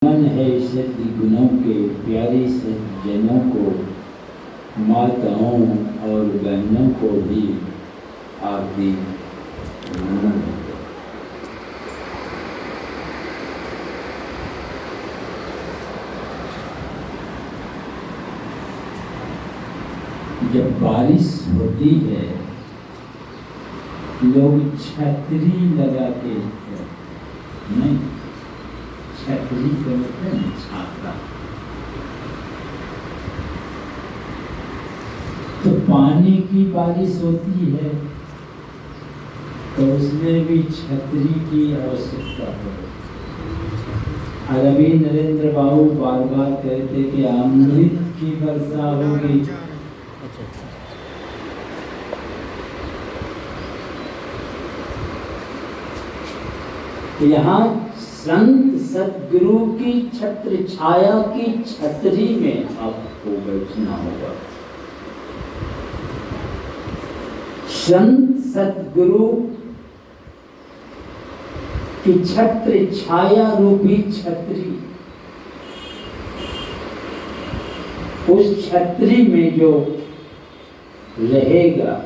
मन है सिद्ध गुणों के प्यारे सज्जनों को, माताओं और बहनों को भी आरती नमन। जब बारिश होती है लोग छतरी लगा के, नहीं छतरी करते हैं छाता, तो पानी की बारिश होती है तो उसमें भी छतरी की आवश्यकता है। और अभी नरेंद्र बाबू बार बार कहते कि अमृत की वर्षा होगी। यहाँ संत सदगुरु की छत्र छाया की छतरी में आपको बैठना होगा। संत सदगुरु की छत्र छाया रूपी छतरी, उस छतरी में जो रहेगा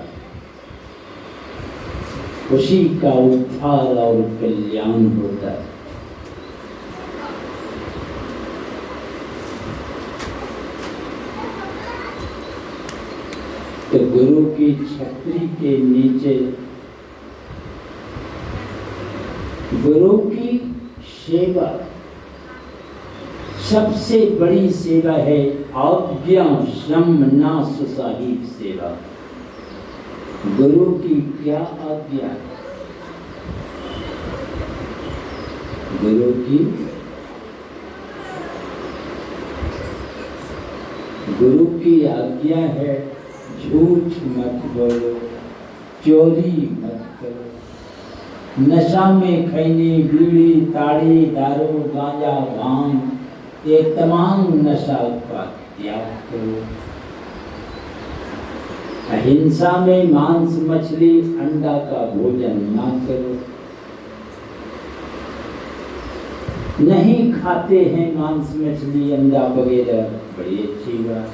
उसी का उद्धार और कल्याण होता है। तो गुरु की छतरी के नीचे गुरु की सेवा, सबसे बड़ी सेवा है आज्ञा शमनास साहिब सेवा। गुरु की क्या आज्ञा है? गुरु की आज्ञा है झूठ मत बोलो, चोरी मत करो, नशा में खैनी बीड़ी ताड़ी दारू गांजा भांग ये तमाम नशा का त्याग करो। अहिंसा में मांस मछली अंडा का भोजन ना करो। नहीं खाते हैं मांस मछली अंडा वगैरह, बड़ी अच्छी बात।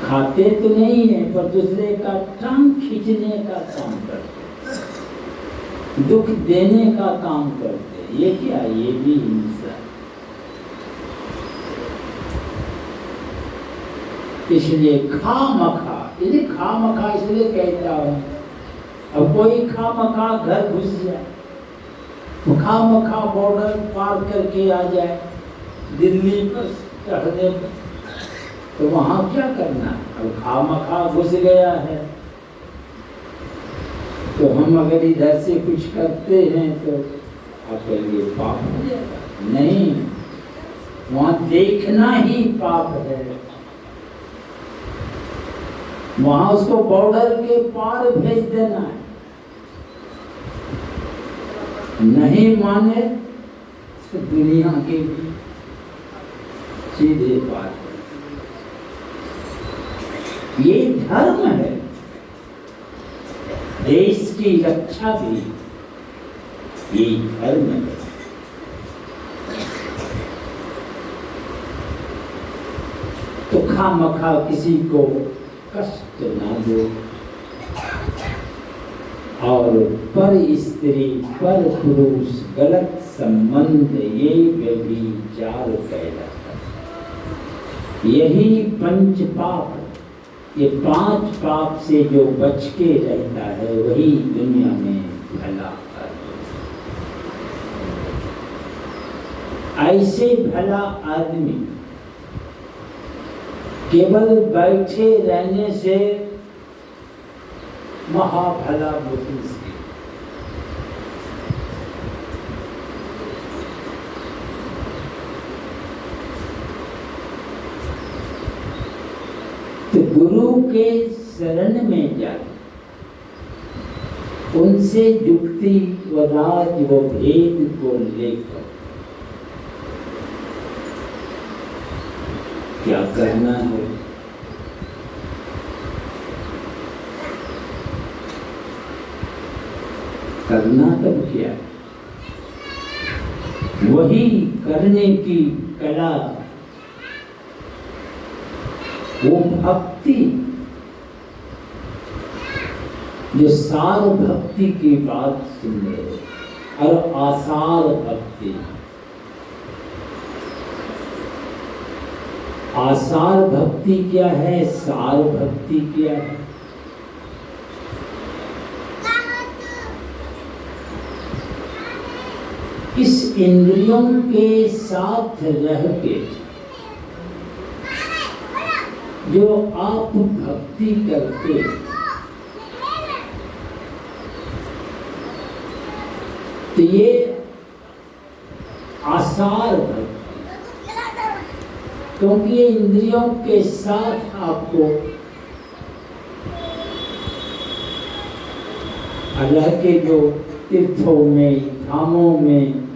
खाते तो नहीं है पर दूसरे का टांग खींचने का काम करते, दुख देने का काम करते, ये क्या? ये भी हिंसा। इसलिए खामखा, यदि खामखा इसलिए कहता हूं, अब कोई खामखा घर घुस जाए, खामखा बॉर्डर पार करके आ जाए दिल्ली पर चढ़ने पर, तो वहां क्या करना? अब खामखा घुस गया है तो हम अगर इधर से कुछ करते हैं तो आपके लिए पाप हो जाएगा। नहीं, वहां देखना ही पाप है। वहां उसको बॉर्डर के पार भेज देना है। नहीं माने तो दुनिया के भी सीधे पार। ये धर्म है। देश की रक्षा भी ये धर्म है। तो खामखा किसी को कष्ट ना दो। और पर स्त्री पर पुरुष गलत संबंध ये व्यभिचार कहलाता है। यही पंच पाप, ये 5 पाप से जो बच के रहता है वही दुनिया में भला है। ऐसे भला आदमी केवल बैठे रहने से महाभला बुद्धि से, तो गुरु के शरण में जाए, उनसे युक्ति व राज व भेद को लेकर क्या करना है, करना तब क्या? वही करने की कला, वो भक्ति जो सार भक्ति की बात सुन रहे, और आसार भक्ति, आसार भक्ति क्या है, सार भक्ति क्या है? इस इंद्रियों के साथ रह के जो आप भक्ति करते, तो ये आसार भक्ति, क्योंकि ये इंद्रियों के साथ आपको रह के जो तीर्थों में, धामों में,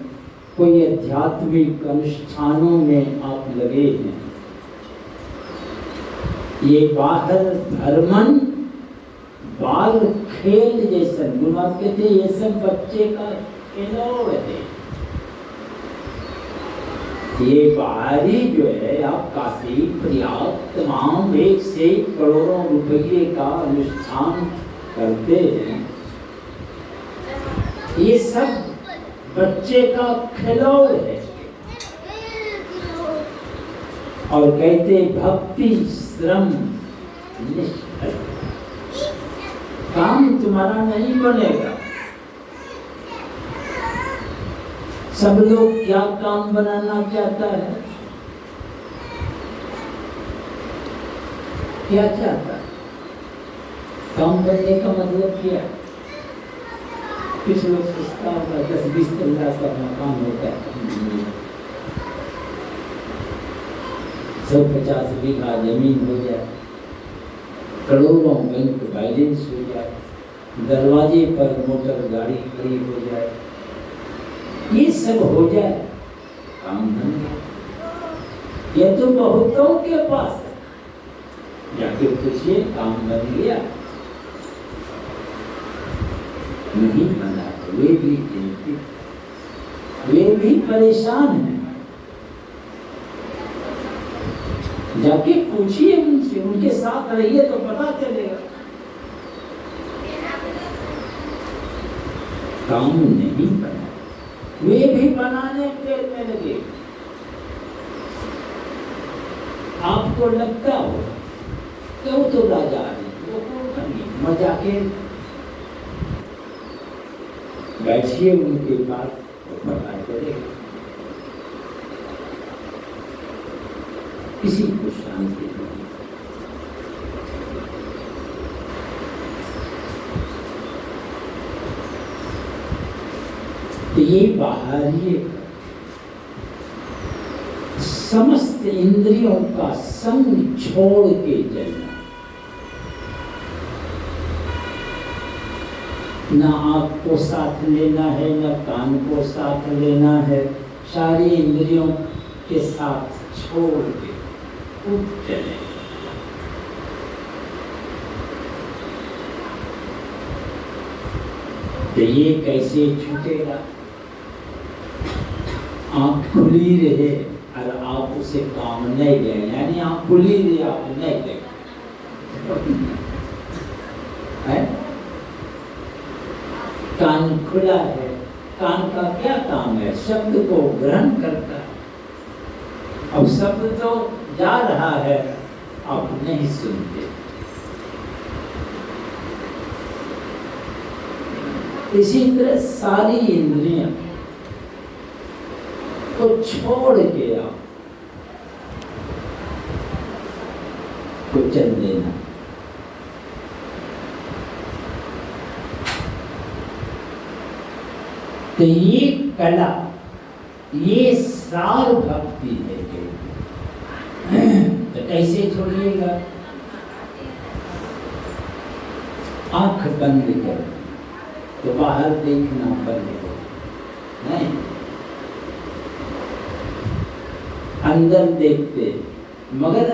कोई आध्यात्मिक अनुष्ठानों में आप लगे हैं, ये बाहर भ्रमण बाल खेल जैसा, गुरुनाथ कहते ये सब बच्चे का खिलौना है। ये बाहरी जो है आप काशी प्रयाग तमाम एक से करोड़ों रुपये का अनुष्ठान करते हैं, ये सब बच्चे का खिलौना है। और कहते भक्ति श्रम निष्फल, काम तुम्हारा नहीं बनेगा। सब लोग क्या काम बनाना चाहता है, क्या चाहता है? काम बनने का मतलब क्या है? कुछ लोग सोचता होगा 10-20 तल्ला का काम होता है, 150 बीघा जमीन हो जाए, करोड़ों बैंक बैलेंस हो जाए, दरवाजे पर मोटर गाड़ी खड़ी हो जाए, ये सब हो जाए, काम बन गया। ये तो बहुतों के पास है, जाके पूछिए काम बन गया? नहीं बना, वे भी चिंतित, वे भी परेशान हैं। जाके पूछिए उनसे, उनके साथ रहिए तो पता चलेगा। काम नहीं बना, वे भी बनाने में लगे। आपको लगता हो कि वो तो राजा है, वो कौन नहीं, मजा के बैठिए उनके पास तो पता चलेगा। किसी को शांति नहीं। तो ये बाहरी समस्त इंद्रियों का संग छोड़ के चलना, ना आँख को साथ लेना है, ना कान को साथ लेना है, सारी इंद्रियों के साथ छोड़ के उठ चले। तो ये कैसे छूटेगा? आँख खुली रहे और आप उसे काम नहीं दें, यानी आँख खुली रहे आप नहीं दें, कान खुला है, कान का क्या काम है? शब्द को ग्रहण करता है। अब शब्द तो जा रहा है, आप नहीं सुनते। इसी तरह सारी इंद्रियां को छोड़ के आप को चल देना। तो ये कला, ये सार भक्ति है। तो कैसे छोड़िएगा? आंख बंद कर तो बाहर देखना बंद हो, नहीं अंदर देखते, मगर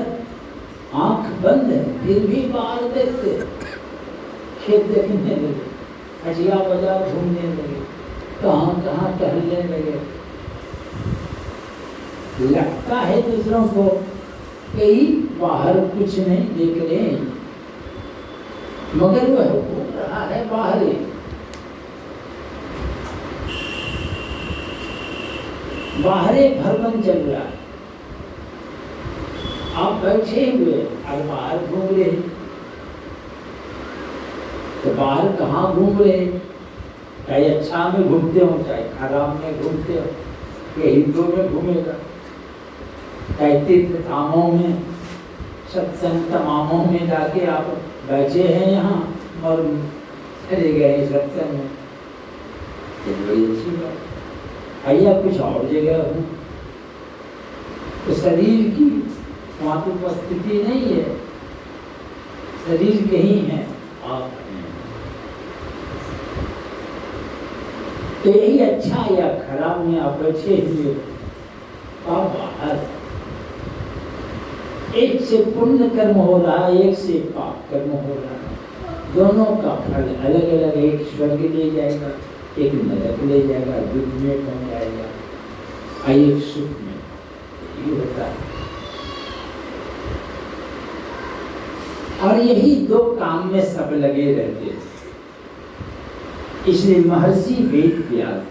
आंख बंद है फिर भी बाहर देखते, खेत देखने लगे, हजिया बाजार घूमने लगे, कहाँ कहाँ टहलने लगे, लगता है दूसरों को कई बाहर कुछ नहीं देख रहे हैं, मगर वह घूम रहा है बाहर ही। बाहरे भ्रमण चल रहा है, आप बैठे हुए और बाहर घूम रहे हैं। तो बाहर कहाँ घूम रहे हैं? चाहे अच्छा में घूमते हो, चाहे खराब में घूमते हो, ये हिंदू में घूमेगा, चाहे तीर्थ धामों में, सत्संग तमामों में जाके आप बैठे हैं यहाँ और चले गए सत्संग में, ये बड़ी अच्छी बात। आइया कुछ और जगह हूँ तो शरीर की वहाँ तो उपस्थिति नहीं है, शरीर कहीं है, आप तो यही अच्छा या खराब में आप बैठे हुए और बाहर एक से पुण्य कर्म हो रहा है, एक से पाप कर्म हो रहा है, दोनों का फल अलग अलग, एक स्वर्ग ले जाएगा, एक नरक ले जाएगा, दुख में पहुंचाएगा, एक सुख में, ये होता है। और यही दो काम में सब लगे रहते हैं। इसलिए महर्षि वेद व्यास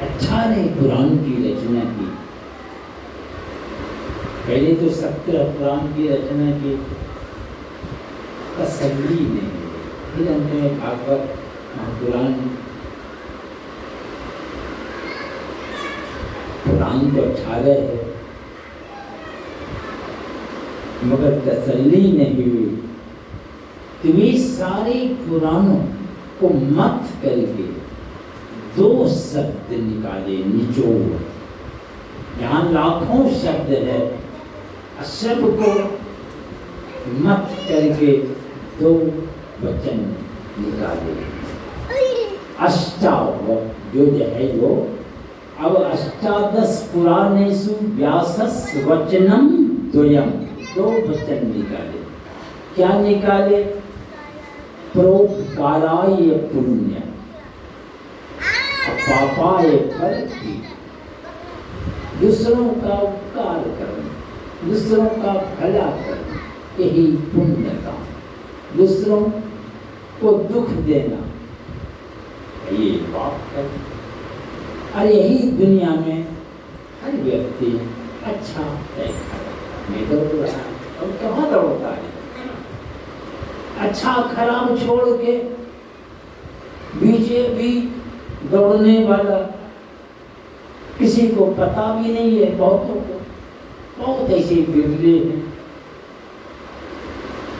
अच्छा ने पुराण की रचना की। पहले तो 17 पुराण की रचना की, तसल्ली ने, फिर अंत में भागवत महापुराण। पुराण तो 18 है, मगर तसल्ली नहीं हुई। तो वे सारे पुराणों को मत करके 2 शब्द निकाले, निचोड़। यहाँ लाखों शब्द है, सब को मत करके 2 वचन निकाले। अष्टावक्र जो है वो, अब अष्टादश पुराणेषु व्यासस्य वचनम द्वयम्, 2 वचन निकाले। क्या निकाले? परोपकाराय पुण्य, पापाय फलति। दूसरों का उपकार करना, दूसरों का भला करना, यही पुण्य का। दूसरों को दुख देना, ये पाप करना। और यही दुनिया में हर व्यक्ति अच्छा है, मैं दौड़ रहा और कहाँ दौड़ता है? अच्छा खराब छोड़ के बीचे भी दौड़ने वाला किसी को पता भी नहीं है। बहुतों को, बहुत ऐसे बिरले हैं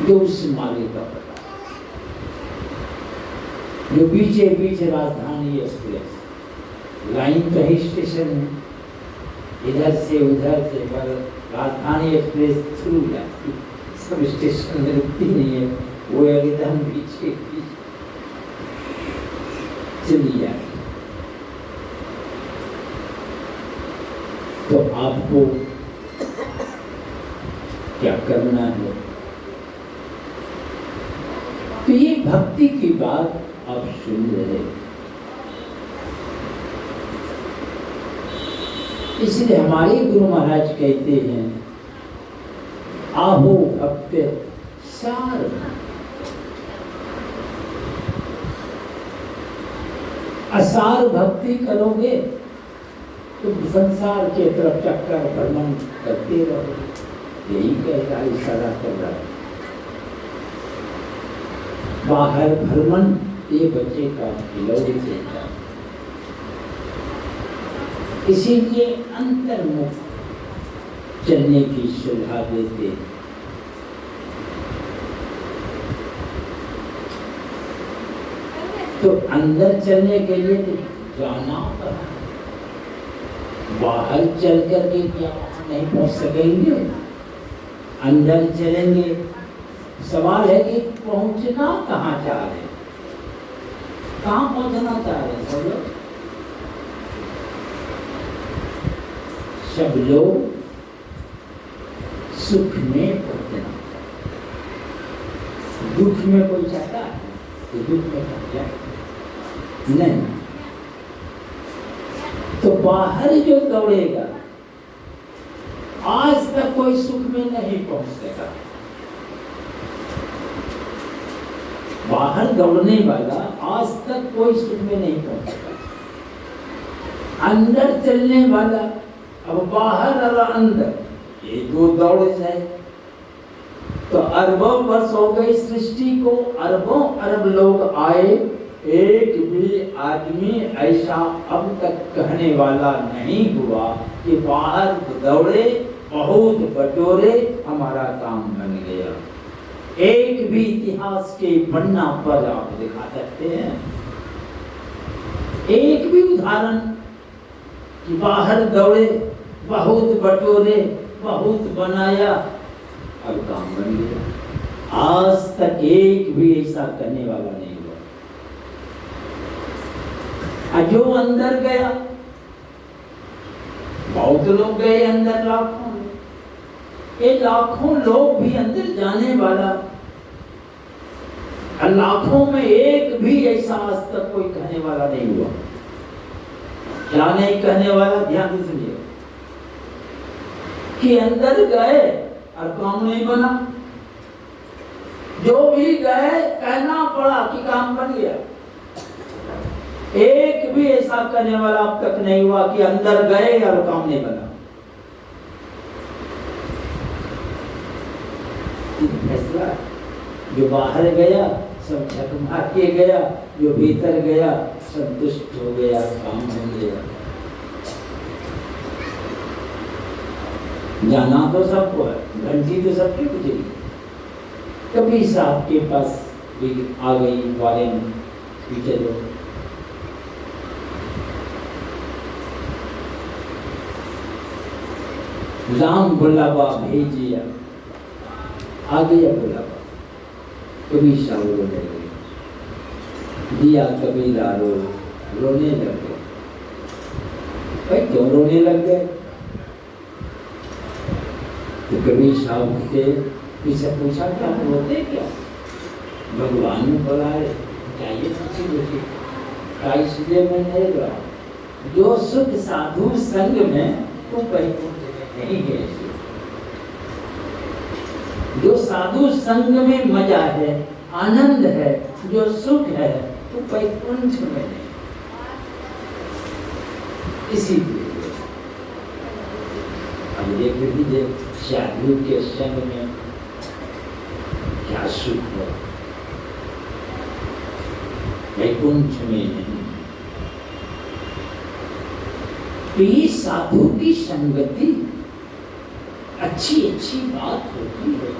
जो उस मार्ग का पता, जो बीचे बीच राजधानी एक्सप्रेस लाइन तो है, स्टेशन है, इधर से उधर से, पर राजधानी एक्सप्रेस थ्रू जाती, सब स्टेशन में रुकती नहीं है, वो एकदम पीछे चली जाती। तो आपको क्या करना है? तो ये भक्ति की बात आप सुन रहे, इसलिए हमारे गुरु महाराज कहते हैं, आहो भक्त सार। असार भक्ति करोगे तो संसार के तरफ चक्कर भ्रमण करते रहोगे। यही कह रहा, इशारा कर रहा है। बाहर भ्रमण ये बच्चे का खिलौने से था, इसीलिए अंतर्मुख चलने की सलाह देते। तो अंदर चलने के लिए तो जाना पड़ा, बाहर चल करके क्या नहीं पहुंच सकेंगे? अंदर चलेंगे। सवाल है कि पहुंचना कहाँ चाह रहे, कहाँ पहुंचना चाह रहे सब लोग? सब लोग सुख में पहुंचना, दुख में कोई चाहता है तो दुख में पहुंच जाए नहीं। तो बाहर जो दौड़ेगा आज तक कोई सुख में नहीं पहुंच सका। बाहर दौड़ने वाला आज तक कोई सुख में नहीं पहुंच सका। अंदर चलने वाला अब बाहर और अंदर ये दो दौड़ जाए तो अरबों वर्ष हो गए सृष्टि को, अरबों अरब लोग आए, एक भी आदमी ऐसा अब तक कहने वाला नहीं हुआ कि बाहर दौड़े बहुत बटोरे हमारा काम बन गया। एक भी इतिहास के पन्ना पर आप दिखा सकते हैं एक भी उदाहरण कि बाहर दौड़े बहुत बटोरे बहुत बनाया अब काम बन गया। आज तक एक भी ऐसा करने वाला नहीं हुआ। जो अंदर गया, बहुत लोग गए अंदर, लाखों, ये लाखों लोग भी अंदर जाने वाला, लाखों में एक भी ऐसा आज तक कोई कहने वाला नहीं हुआ। क्या नहीं कहने वाला, ध्यान से सुनिए, कि अंदर गए और काम नहीं बना। जो भी गए कहना पड़ा कि काम बन गया। एक भी ऐसा करने वाला अब तक नहीं हुआ कि अंदर गए और काम नहीं बना। फैसला जो बाहर गया सब झक मार के गया, जो भीतर गया संतुष्ट हो गया, काम हो गया। जाना तो सबको है, घंटी तो सबकी गुजरी। कभी साहब के पास भी आ गई वाले पीछे लो, राम बुलावा भेजिया, आ गया बुलावा। कभी साहब रोने लगे, दिया कबीरा रोने लग गए। भाई क्यों रोने लग गए? तो कबीर साहब के पीछे पूछा क्या रोते क्या? भगवान ने बुलाए, चाहिए क्या? इसलिए मैं नहीं रहा। जो सुख साधु संग में तो नहीं है, जो साधु संग में मजा है, आनंद है, जो सुख है तो वैकुंठ में नहीं। इसीलिए अब देख लीजिए साधु के संग में क्या सुख है, वैकुंठ में नहीं। तो ये साधु की संगति अच्छी अच्छी बात होती है।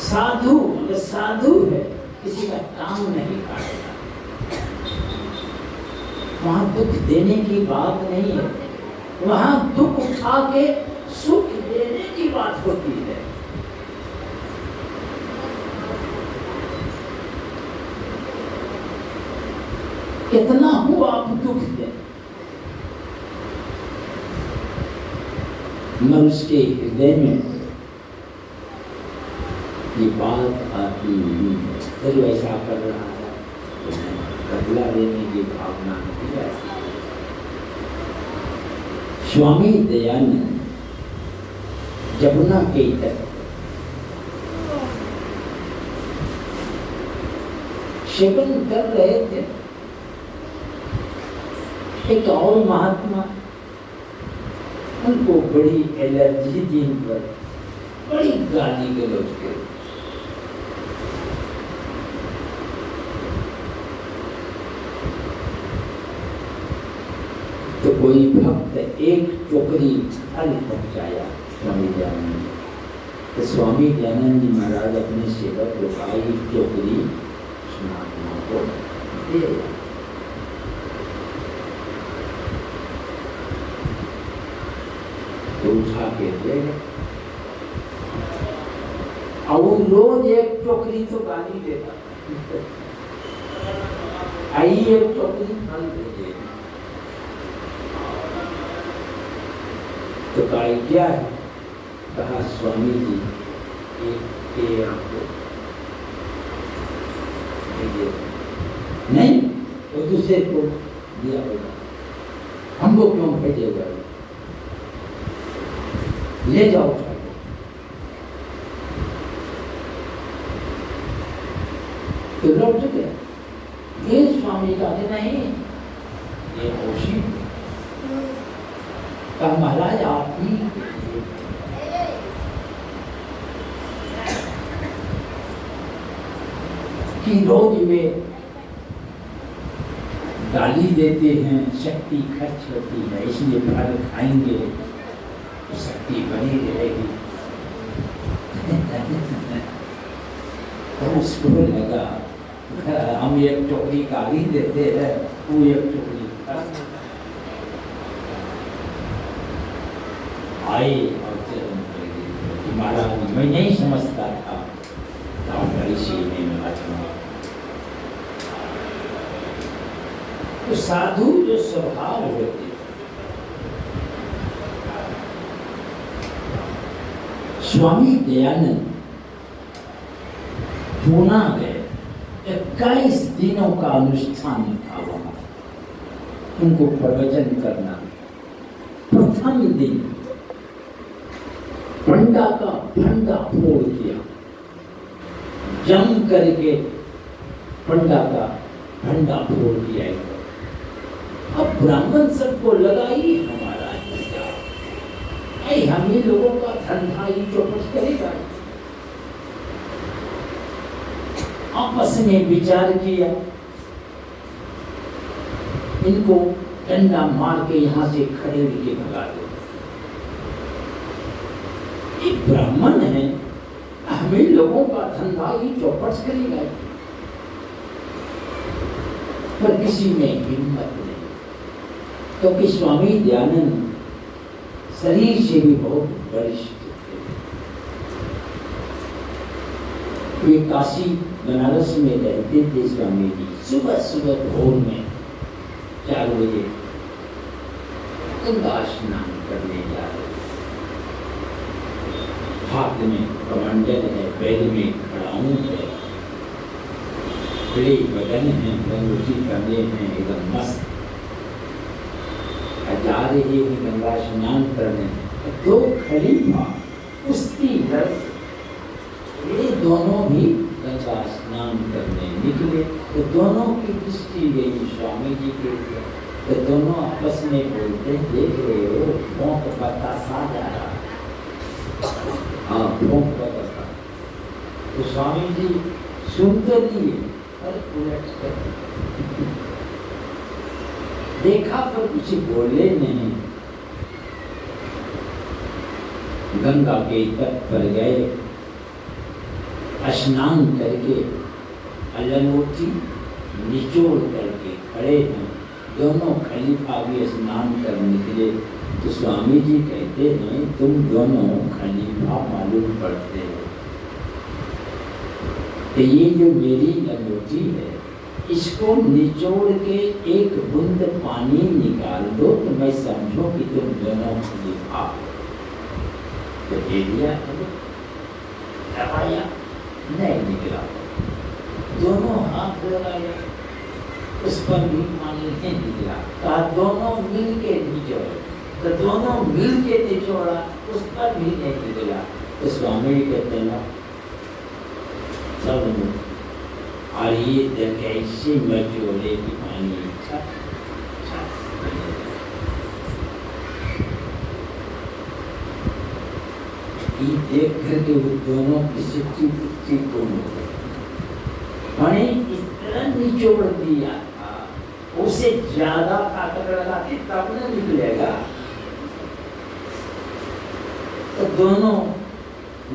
साधु अगर साधु है किसी का काम नहीं काटता, वहां दुख देने की बात नहीं है, वहां दुख उठा के सुख देने की बात होती है। कितना हो आप दुख दें, मनुष्य के हृदय में ये बात आती नहीं है। तो ऐसा कर रहा है तो बदला लेने की भावना नहीं है। स्वामी दयानंद जमुना के तट सेवन कर रहे थे। एक और महात्मा, उनको बड़ी एलर्जी थी, इन पर बड़ी गाली गलौज के। तो कोई भक्त एक टोकरी फल पहुंचाया स्वामी दयानंद। तो स्वामी दयानंद जी महाराज अपने सेवक को कहा एक टोकरी महात्मा को दे। तो उठा के दे, और रोज एक टोकरी तो गाली देता, आई एक टोकरी फल दे। तो कहा क्या है? कहा स्वामी जी एक आपको नहीं, वो दूसरे को दिया होगा। हमको क्यों भेजे गए, ले जाओ। तो लौट गए। ये स्वामी कहते नहीं, ये होशी का महाराज आप ही कि रोज वे गाली देते हैं, शक्ति खर्च होती है, इसलिए फल खाएंगे तो शक्ति बनी रहेगी। तो उसको लगा हम एक टोकरी गाली देते हैं, वो एक टोकरी आए और चरण कि महाराज मैं नहीं समझता था ऋषि ने तो साधु जो स्वभाव होते स्वामी दयानंद पूना गए, 21 दिनों का अनुष्ठान था वहां उनको प्रवचन करना। प्रथम दिन पंडा का फंडा फोड़ दिया, जम करके पंडा का फंडा फोड़ दिया। अब ब्राह्मण सबको लगा ही हमारा हम ही लोगों का धंधा ही चौपट करेगा। आपस में विचार किया, इनको डंडा मार के यहां से खदेड़ के भगा दो। एक ब्राह्मण है, हमें लोगों का धंधा ही चौपट करेगा। पर किसी में हिम्मत नहीं, क्योंकि स्वामी दयानंद शरीर से भी बहुत वरिष्ठ थे। वे काशी बनारस में रहते थे स्वामी जी। सुबह सुबह भोर में 4 बजे गंगा स्नान करने जा रहे। हाथ में कमंडल है, पैर में खड़ाऊं है, बड़े बदन है, गंगोत्री कंधे हैं, एकदम मस्त जा रहे हैं गंगा स्नान करने। 2 खलीफा कुश्ती लड़ते, ये दोनों भी गंगा स्नान करने निकले तो दोनों की दृष्टि गई स्वामी जी के ऊपर। तो दोनों आपस में बोलते, देख रहे हो भोंक बतासा जा रहा। हाँ, भोंक बतासा। तो स्वामी जी सुनते लिए और उलट कर देखा पर कुछ बोले नहीं। गंगा के तट पर गए, स्नान करके अलंगोटी निचोड़ करके खड़े हैं। दोनों खलीफा भी स्नान कर निकले। तो स्वामी जी कहते हैं, तुम दोनों खलीफा मालूम पड़ते हो। तो ये जो मेरी लंगोटी है, इसको निचोड़ के एक बूंद पानी निकाल दो तो मैं समझो कि तुम दोनों खलीफा। तो दे दिया, दबाया, नहीं निकला। दोनों हाथ लगाया, उस पर भी पानी नहीं निकला। कहा दोनों मिल के निचोड़, तो दोनों मिल के निचोड़ा, उस पर भी नहीं निकला। तो स्वामी कहते हैं सब और ये कैसे मचोले की पानी देख करके वो दोनों किसी चीज को इस तरह निचोड़ दिया था, उसे ज्यादा ताकत लगाती तब न निकलेगा। तो दोनों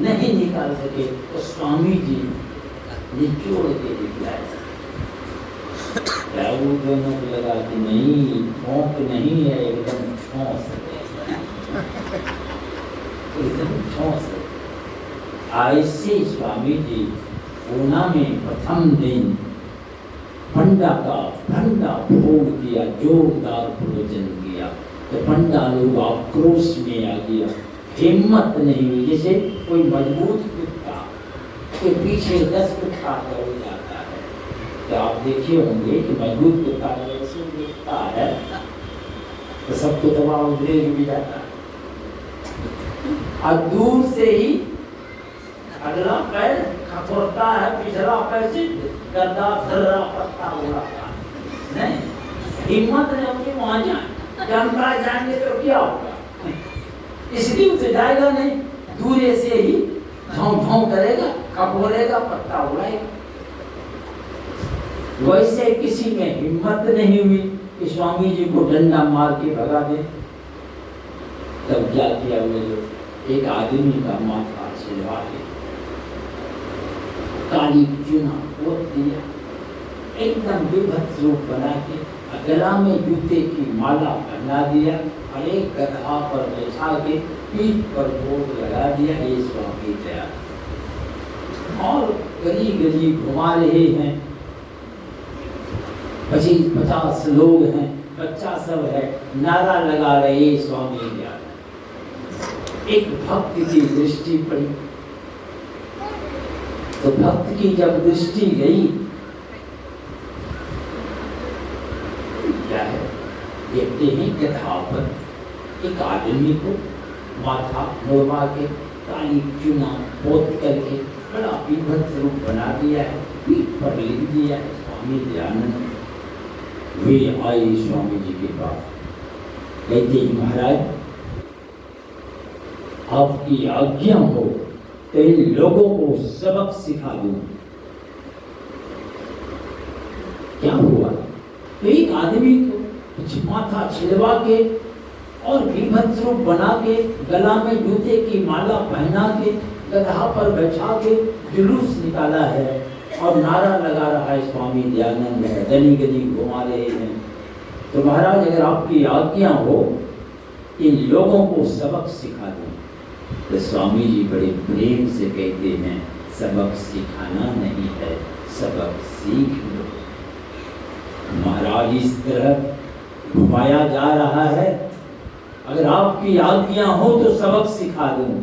नहीं निकाल सके तो स्वामी जी निचोड़ के दिखलाए। वो दोनों को लगा कि नहीं, भोंक नहीं है, एकदम ठोस है, एकदम ठोस है। ऐसे स्वामी जी पूना में प्रथम दिन पंडा का फंडा फोड़ दिया, जोरदार प्रवचन किया। तो पंडा लोग आक्रोश में आ गया, हिम्मत नहीं हुई। जैसे कोई मजबूत कुत्ता के पीछे 10 कुत्ता दौड़ जाता है, तो आप देखे होंगे कि मजबूत कुत्ता ऐसे देखता है तो सबको दबा उधरेग भी जाता है। और दूर से ही अगला पैर खपरता है, पिछला पैर से गद्दा धर्रा पत्ता उड़ाता नहीं, हिम्मत नहीं होती वहां जाए, जानता जाएंगे तो क्या होगा, इसलिए उसे जाएगा नहीं, दूर से ही झाँव झाँव करेगा, खपोरेगा, पत्ता उड़ाएगा। वैसे किसी में हिम्मत नहीं हुई कि स्वामी जी को डंडा मार के भगा दे। तब क्या किया वो लोग, एक आदमी का माथा छिलवा के काली चूना पोत दिया, एकदम विभत्स रूप बना के गला में जूते की माला पहना दिया और एक गधा पर बैठा के पीठ पर भोग लगा दिया। ये स्वामी दया और गली गली घुमा रहे हैं। 50 लोग हैं, बच्चा सब है, नारा लगा रहे स्वामी दया। एक भक्त की दृष्टि पड़ी, तो भक्त की जब दृष्टि गई, क्या है, देखते हैं गधा पर एक आदमी को माथा मोड़वा के काली चूना पोत करके बड़ा विभत्स रूप बना दिया है, पीठ पर लिख दिया है स्वामी दयानंद। वे आए स्वामी जी के पास, कहते हैं महाराज आपकी आज्ञा हो तो इन लोगों को सबक सिखा दूं। क्या हुआ, तो एक आदमी को माथा छिलवा के और विभत्स रूप बना के गला में जूते की माला पहना के गधा पर बैठा के जुलूस निकाला है और नारा लगा रहा है स्वामी दयानंद है, गली गली घुमा रहे हैं। तो महाराज अगर आपकी आज्ञा हो इन लोगों को सबक सिखा दूं। तो स्वामी जी बड़े प्रेम से कहते हैं सबक सिखाना नहीं है, सबक सीख लो। महाराज इस तरह घुमाया जा रहा है, अगर आपकी आज्ञा हो तो सबक सिखा दूं।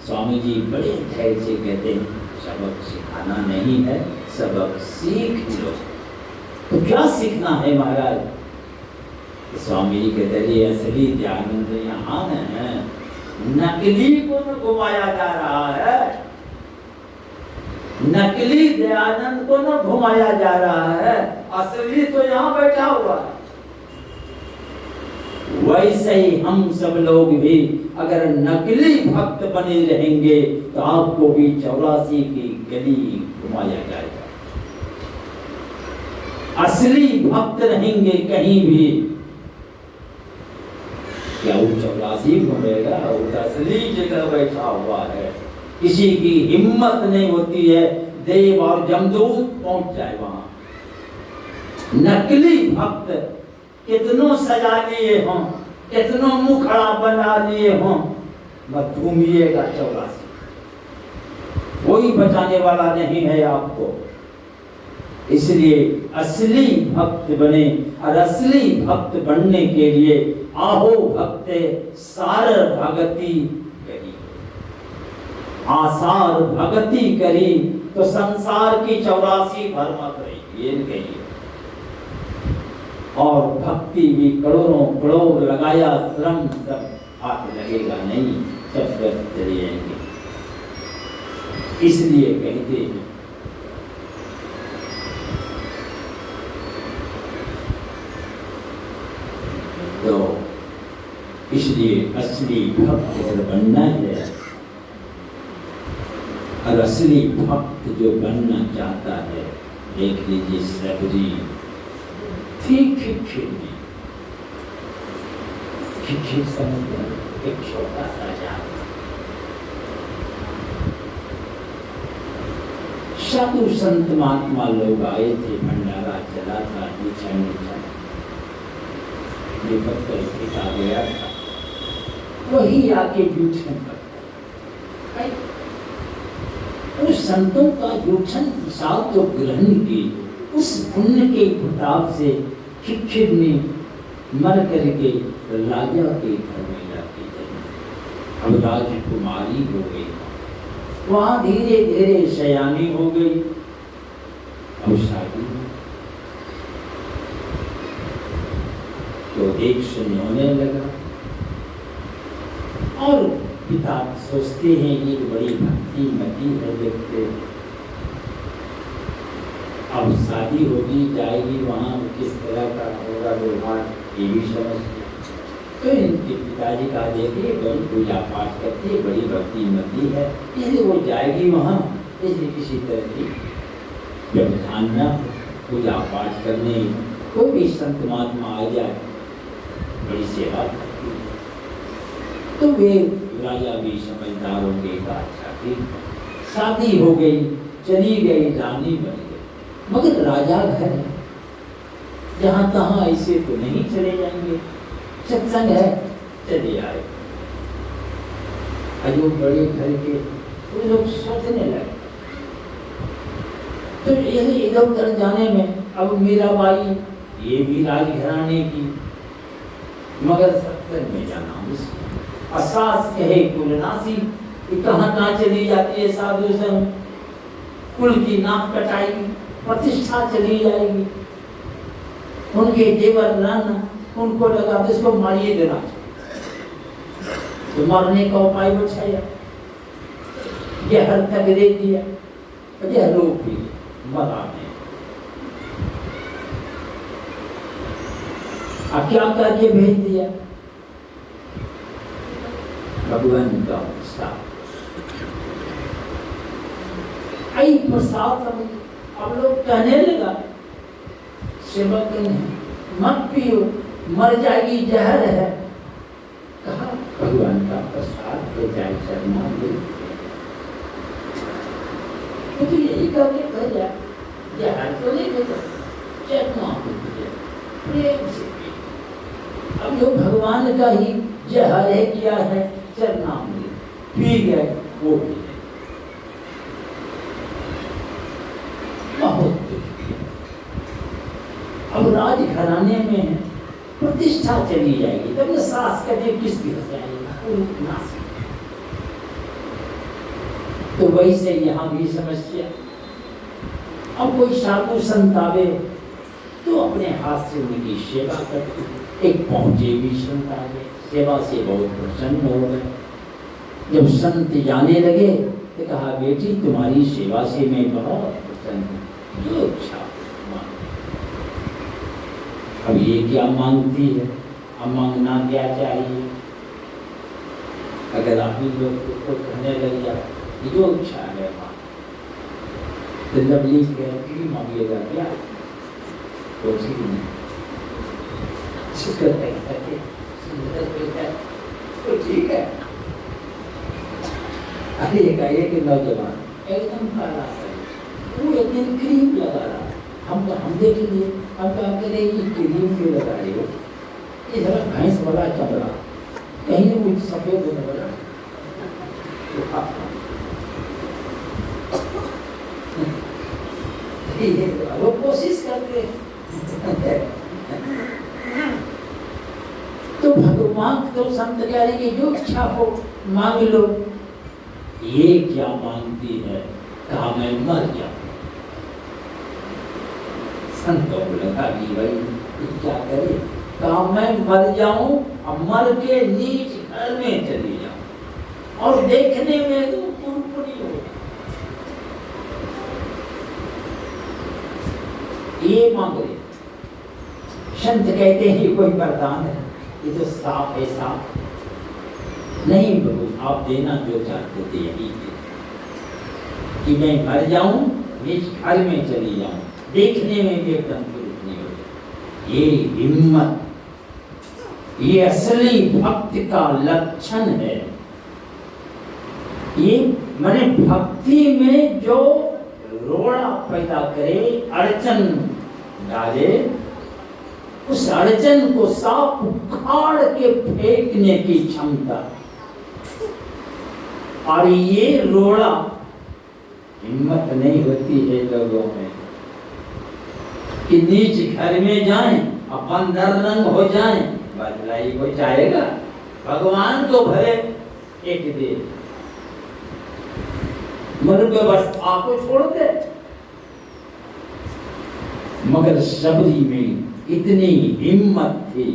स्वामी जी बड़े धैर्य से कहते हैं सबक सिखाना नहीं है, सबक सीख लो। तो क्या सीखना है महाराज? स्वामी जी कहते हैं असली दयानंद यहाँ है, नकली को न घुमाया जा रहा है, नकली दयानंद को न घुमाया जा रहा है, असली तो यहाँ बैठा हुआ है। वैसे ही हम सब लोग भी अगर नकली भक्त बने रहेंगे तो आपको भी 84 की गली घुमाया जाएगा। असली भक्त रहेंगे कहीं भी, क्या वो 84 घूमेगा? वो असली जगह बैठा हुआ है, किसी की हिम्मत नहीं होती है देव और जमदूत पहुंच जाए वहां। नकली भक्त कितनों सजा लिए हों, कितनों मुखड़ा बना लिए हों, मत घूमिएगा 84, कोई बचाने वाला नहीं है आपको। इसलिए असली भक्त बने, और असली भक्त बनने के लिए आहो भक्ते सार भगति करी, आसार भगति करी तो संसार की 84 भर मत रही, ये कहिए। और भक्ति भी करोड़ों करोड़ लगाया श्रम, सब हाथ लगेगा नहीं, सब व्यर्थ चले जाएंगे। इसलिए कहते हैं तो इसलिए असली भक्त अगर बनना है, और असली भक्त जो बनना चाहता है, देख लीजिए सबरी थी खिखिरी, खिखिर समझ एक छोटा सा जात, साधु संत महात्मा लोग आए थे, भंडारा चला था, नीचा नीचा ये पत्थर फेंका गया था, वही आके जूठन पत्थर, उस संतों का जूठन प्रसाद तो ग्रहण की, उस पुण्य के प्रताप से खिखिर ने मर करके राजा के घर में जाती है। अब राजकुमारी हो गई, वहां धीरे धीरे सयानी हो गई, अब शादी तो एक शून्य होने लगा। और पिता सोचते हैं ये बड़ी भक्ति मती है देखते, अब शादी होगी जाएगी वहाँ किस तरह का होगा व्यवहार ये भी समझते। तो इनके पिताजी कहा देखिए बड़ी पूजा पाठ करती है, बड़ी भक्ति मती है, इसलिए वो जाएगी वहाँ, इसलिए किसी तरह की व्यवधान न पूजा पाठ करने, कोई भी संत महात्मा आ जाए बड़ी सेवा करती है। तो वे राजा भी समझदार हो गए, अच्छा की शादी हो गई, चली गई, रानी बन गई। मगर राजा घर है, जहाँ तहाँ ऐसे तो नहीं चले जाएंगे, सत्संग है चले आए। अजो बड़े घर के वो लोग सोचने लगे, तो इधर उधर जाने में अब मीराबाई ये भी राजघराने की, मगर सत्संग में जाना मुश्किल। सास कहे कुलनासी कि कहाँ चली जाती है साधु संग, कुल की नाक कटाएगी, प्रतिष्ठा चली जाएगी, उनके जेवर रन उनको लगा इसको मारिए देना, तो मारने का उपाय बचाया, जहर तक दे दिया, जहर रोक भी मरा नहीं। क्या करके भेज दिया भगवान का प्रसाद। अब लोग कहने लगा सेवक मत पियो मर जाएगी, जहर है। कहा भगवान का प्रसाद ले जाए शर्मा तो यही करके कह जाए, जहर तो नहीं भेजा, चरमा प्रेम से। अब जो भगवान का ही जहर है किया है चरनामृत पी गए, वो भी बहुत। अब राजघराने में है, प्रतिष्ठा चली जाएगी, तब न सास कहते किसकी जाएगा। तो वैसे यहाँ भी समस्या। अब कोई साधु संत आवे तो अपने हाथ से उनकी सेवा करते। एक पहुंचे भी संत आ गए, सेवा से बहुत प्रसन्न हो गए। जब संत जाने लगे तो कहा बेटी तुम्हारी सेवा से मैं बहुत प्रसन्न हूँ, जो अच्छा। अब ये क्या मांगती है, अब मांगना क्या चाहिए। अगर आप ही लोग को कहने लग जाए जो इच्छा है मां, तो जब लिख मांगिएगा क्या तो ठीक नहीं, तो ठीक है। अरे एक नौजवान एकदम काला है, वो एक दिन क्रीम लगा रहा, हम देखेंगे, हम कहा करे ये क्रीम क्यों लगा रहे हो, ये जरा भैंस वाला चमड़ा कहीं ना कुछ सफेद होने वाला। वो कोशिश करते तो भगवान तो संत कह रहे कि जो इच्छा हो मांग लो। ये क्या मांगती है, कहा मैं मर जाऊं। संतों को लगा कि भाई क्या करे, कहा मैं मर जाऊं और मर के नीच घर में चली जाऊं और देखने में तो पुरपुरी हो। ये मांग रहे संत कहते हैं कोई वरदान है, ये तो साफ है, साफ नहीं प्रभु आप देना जो चाहते थे यही कि मैं मर जाऊं नीच घर में चली जाऊं, देखने में भी एकदम नहीं हो। ये हिम्मत, ये असली भक्ति का लक्षण है। ये माने भक्ति में जो रोड़ा पैदा करे, अड़चन डाले, उस अड़चन को साफ उखाड़ के फेंकने की क्षमता। और ये रोड़ा हिम्मत नहीं होती है लोगों में कि नीच घर में जाएं, अपन नररंग हो जाएं, बदलाई हो जाएगा। भगवान तो भले एक दे, मर व्यवस्था को छोड़ दे, मगर सबरी में इतनी हिम्मत थी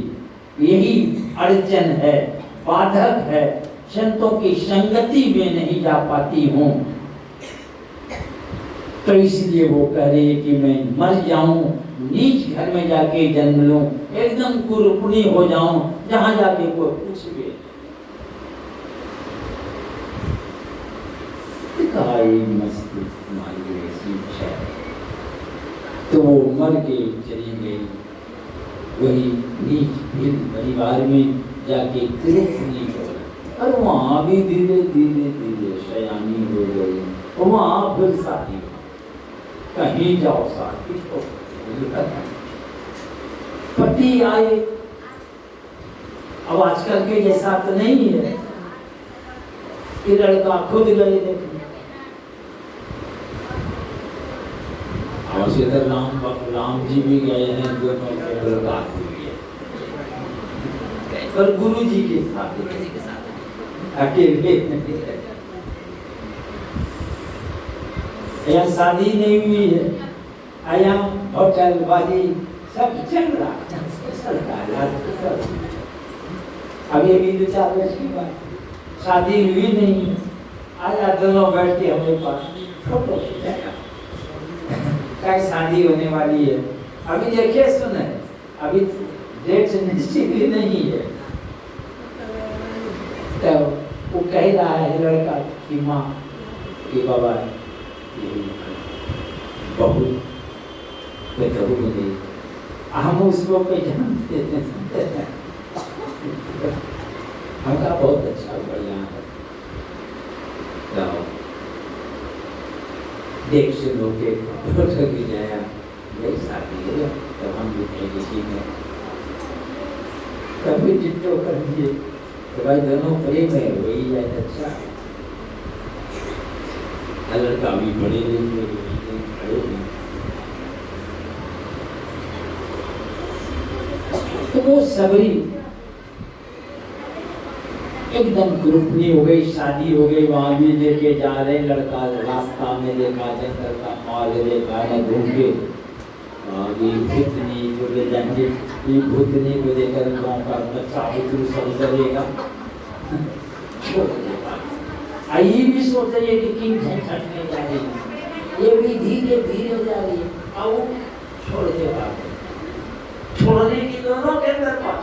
यही अड़चन है, बाधक है, संतों की संगति में नहीं जा पाती हूँ। तो इसलिए वो कह रही है कि मैं मर जाऊं, नीच घर में जाके जन्म लूं, एकदम कुरूपणी हो जाऊं, जहां जाके कोई पूछ भी मस्ती तुम्हारी ऐसी इच्छा है। तो वो मर के चली गई, वही नीच भील परिवार में जाके कुरूपणी हो गई, और वहां भी धीरे धीरे धीरे शयानी हो गई, वहां फिर शादी, कहीं जाओ शादी हो। पति आए, अब आजकल के जैसा तो नहीं है कि लड़का खुद गए देखने। और इधर राम जी भी गए हैं, दोनों की मुलाकात हुई है, पर गुरु जी के साथ अकेले। यहाँ शादी नहीं हुई है, यहाँ होटल बाजी सब चल रहा है। अभी भी 2-4 वर्ष की बात, शादी हुई नहीं, आया दोनों बैठ के हमारे पास फोटो खींचा, क्या शादी होने वाली है। अभी देखिए सुने, अभी डेट निश्चित ही नहीं है। तो वो कह रहा है लड़का की माँ कि बाबा बहू मिली, हम उसको पहचानते हैं, हमका बहुत अच्छा बढ़िया है। देख सुनो के जाया यही शादी है, तो हम भी किसी में कभी जिट्टो कर दिए तो भाई दोनों प्रेम है, वही जाए अच्छा। लड़का भी बड़े तो वो सबरी एकदम ग्रुपनी हो गई, शादी हो गई, वहां भी लेके जा रहे, लड़का रास्ता में देखा, जंगल का माल देखा है, घूम के भूतनी को ले जाएंगे, भूतनी को लेकर गाँव का बच्चा बुजुर्ग सब करेगा। ये भी सोच रही है कि किंग छटने जा रही है, ये भी धीरे धीरे जा रही है, आओ छोड़ दे बात, छोड़ने की दोनों के अंदर बात।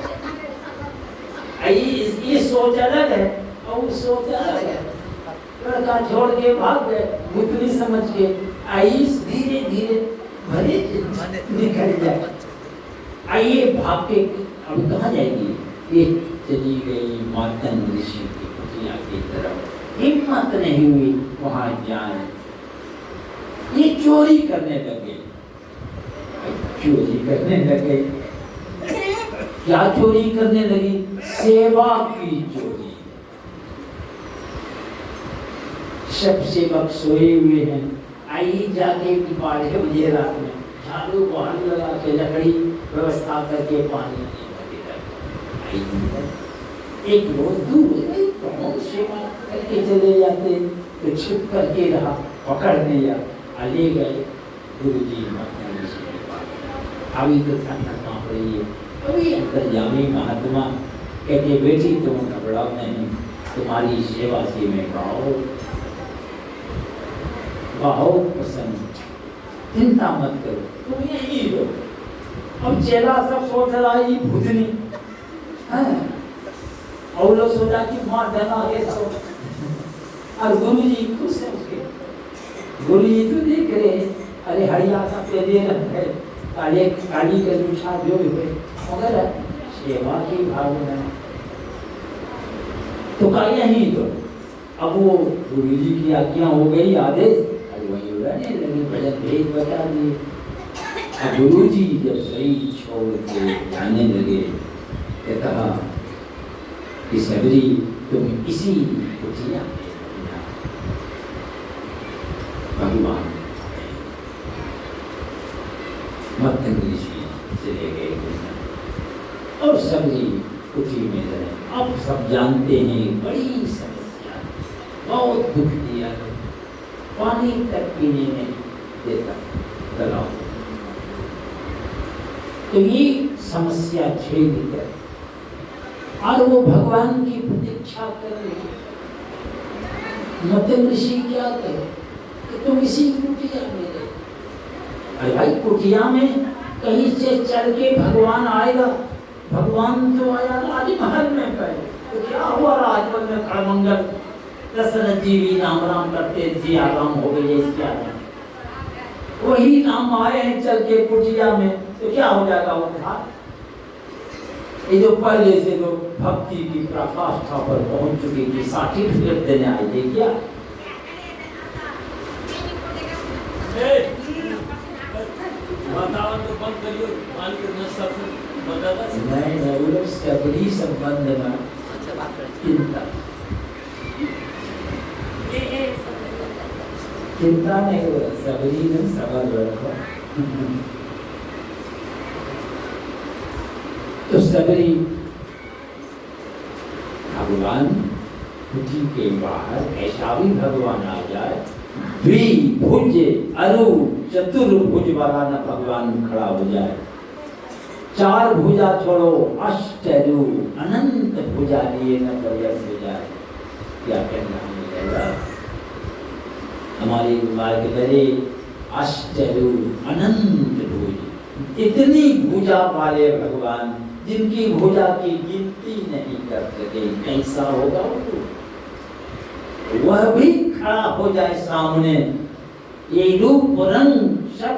ये सोच अलग है और वो सोच अलग है। लड़का छोड़ के भाग गए, भूतनी समझ के आइस धीरे धीरे भरे निकल जाए। आइए भाग के अब कहाँ जाएगी, ये चली गई मातन ऋषि की कुटिया की तरफ। हिम्मत नहीं हुई वहां जाए, ये चोरी करने लगे, चोरी करने लगे। क्या चोरी करने लगी, सेवा की चोरी। सब सेवक सोए हुए हैं, आई जाके 12 बजे रात में झाड़ू बहार लगा के लकड़ी व्यवस्था करके पानी एक रोज दूर सेवा करके चले जाते, तो छुप करके रहा, पकड़ लिया, ले गए गुरु जी अभी तो ठंडा कांप रही है। अभी अंतर्यामी महात्मा कहते बेटी तुम घबराओ नहीं, तुम्हारी सेवा से मैं बहुत पसंद, चिंता मत करो, तुम यही हो। अब चेला सब सोच रहा है ये भूतनी है, और लोग सोचा कि माँ डरा है सब, और गुरु जी खुश है उसके। गुरु जी तो देख रहे, अरे हरिया सा दे रहे, काले काली के लुछा जो हुए, मगर सेवा की भावना तो का यही तो। अब वो गुरु जी की आज्ञा हो गई, आदेश, अब वही उड़ाने लगे, भजन भेद बता दिए। अब गुरु जी जब सही छोड़ के जाने लगे, तो कहा कि सबरी तुम इसी कुटिया भगवान मत्तन ऋषि चले गए और सबरी कुटी में रहे। अब सब जानते हैं बड़ी समस्या, बहुत दुख दिया, पानी तक पीने नहीं देता तालाब। तो ये समस्या झेल कर और वो भगवान की प्रतीक्षा कर रहे हैं। मत ऋषि क्या कहे कि तुम इसी कुटिया में रहे। अरे भाई कुटिया में कहीं से चल के भगवान आएगा? भगवान तो आया राजमहल में पहले, तो क्या हुआ राजमहल में खड़मंगल दशरथ जी भी राम राम करते थे, आराम हो गए इसके आगे। वही राम आए हैं चल के कुटिया में, तो क्या हो जाएगा उद्धार? ये जो पहले से जो भक्ति की पराकाष्ठा पर पहुंच चुकी थी, सर्टिफिकेट देने आए थे क्या? नहीं, वो लोग सबरी संबंध में चिंता चिंता नहीं हो, सबरी में सवाल रखो। तो सबरी भगवान कुटी के बाहर ऐसा भी भगवान आ जाए, द्विभुज अरु चतुर्भुज वाला न भगवान खड़ा हो जाए। चार भुजा छोड़ो अष्टरु अनंत भुजा लिए न पर्याप्त हो जाए। क्या कहना मिलेगा? हमारी मार्ग करे अष्टरु अनंत भुज, इतनी भुजा वाले भगवान जिनकी भुजा की गिनती नहीं कर सके, कैसा होगा वो? वह भी खड़ा हो जाए सामने, ये रूप रंग सब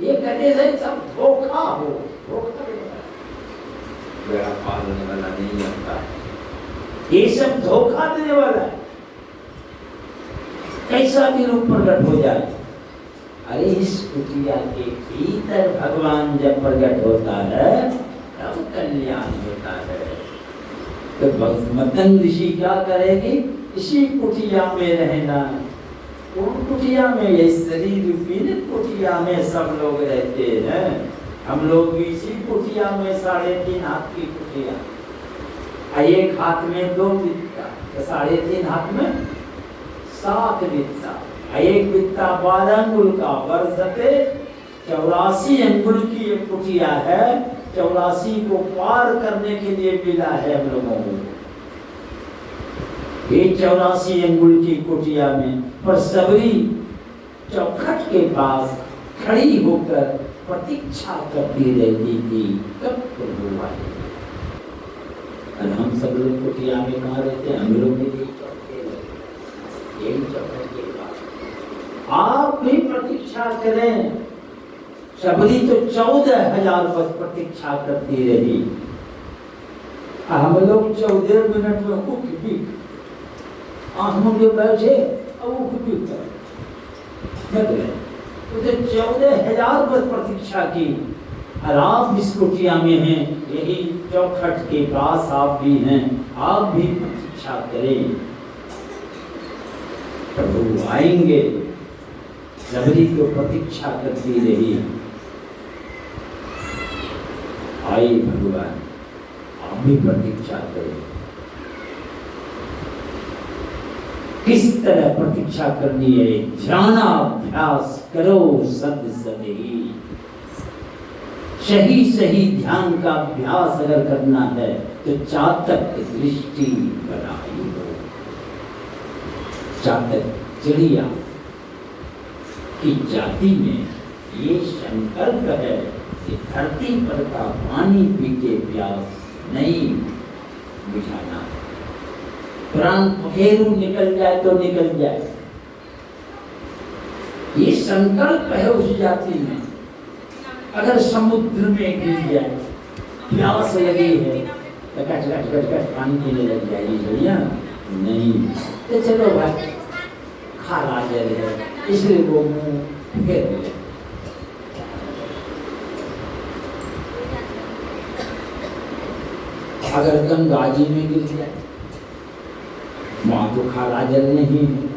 ये कहते थे सब धोखा हो, धोखा बेड़ा पार होने वाला नहीं लगता, ये सब धोखा देने वाला है। कैसा भी रूप प्रकट हो जाए, अरे इस कुटिया के भीतर भगवान जब प्रकट होता है तब कल्याण होता है। तो मतंग ऋषि क्या करेगी? इसी कुटिया में रहना। उन कुटिया में, ये शरीर पीड़ित कुटिया में सब लोग रहते हैं। हम लोग भी इसी कुटिया में 3.5 हाथ की कुटिया, एक हाथ में 2 बित्ता, तो 3.5 हाथ में 7 बित्ता, एक बित्ता 12 अंगुल का, बरसते 84 अंगुल की एक कुटिया है। 84 को पार करने के लिए मिला है हम लोगों को। ये 84 अंगुल की कुटिया में पर सबरी चौखट के पास खड़ी होकर प्रतीक्षा करती रहती थी कब प्रभु आए। और हम सब लोग कुटिया में कहाँ रहते? हम लोग भी यही चौखट के पास। आप भी प्रतीक्षा करें। सबरी तो 14,000 वर्ष प्रतीक्षा करती रही, हम लोग 14 मिनट में कुछ भी आंख में बैठे और वो कुछ भी मतलब उसे 14,000 वर्ष प्रतीक्षा की। और आप इस कुटिया में हैं, यही चौखट के पास आप भी हैं, आप भी प्रतीक्षा करें, प्रभु आएंगे। सबरी तो प्रतीक्षा करती रही, आए भगवान, आप भी प्रतीक्षा करें। किस तरह प्रतीक्षा करनी है? ध्यानाभ्यास करो सद सदी। सही सही ध्यान का अभ्यास अगर करना है तो चातक दृष्टि बनाई हो। चातक चिड़िया की जाति में ये संकल्प है कि धरती पर का पानी पी के प्यास नहीं बुझाना। प्राण पखेरु निकल जाए तो निकल जाए, ये संकल्प है उस जाति में। अगर समुद्र में गिर जाए, प्यास लगी है तो कट कट कट कट पानी पीने लग जाएगी भैया, नहीं तो चलो भाई खारा जल है इसलिए वो मुंह फेर ले। अगर गंगा जी में गिर जाए, वहां तो खारा जल नहीं है।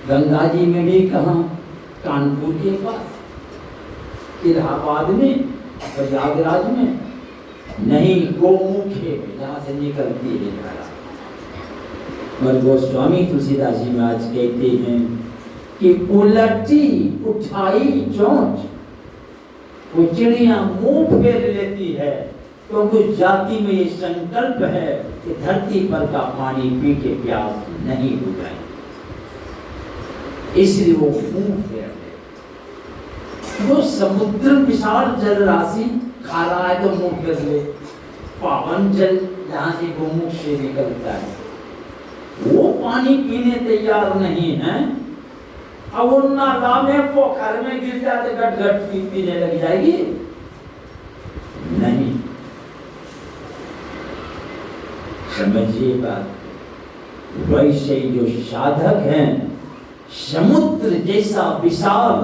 गंगा जी में भी कहाँ? कानपुर के पास, इलाहाबाद में, प्रयागराज में नहीं, गोमुखे में जहाँ से निकलती है धारा। और गोस्वामी तुलसीदास जी महाराज कहते हैं कि उलटी उठाई चोंच, वो चिड़िया मुंह फेर लेती है क्योंकि उस जाति में ये संकल्प है कि धरती पर का पानी पी के प्यास नहीं बुझाए, इसलिए वो मुंह फेर ले। वो समुद्र विशाल जल राशि खा रहा है तो मुंह फेर ले। पावन जल जहां से गोमुख से निकलता है वो पानी पीने तैयार नहीं है। अब वो नाला में पोखर में गिर जाते गट गट पीने लग जाएगी नहीं। समझिए बात। वैसे जो साधक हैं समुद्र जैसा विशाल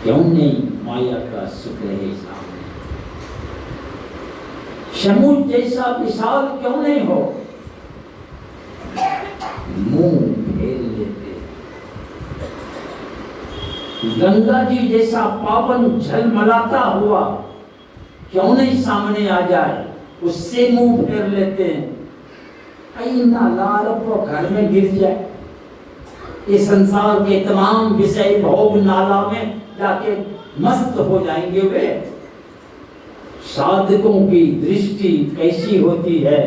क्यों नहीं माया का सुख रहे सामने, समुद्र जैसा विशाल क्यों नहीं हो, मुंह फेर लेते। गंगा जी जैसा पावन झलमलाता हुआ क्यों नहीं सामने आ जाए, उससे मुंह फेर लेते हैं। नाला घर में गिर जाए, ये संसार के तमाम विषय भोग नाला में जाके मस्त हो जाएंगे वे। साधकों की दृष्टि कैसी होती है,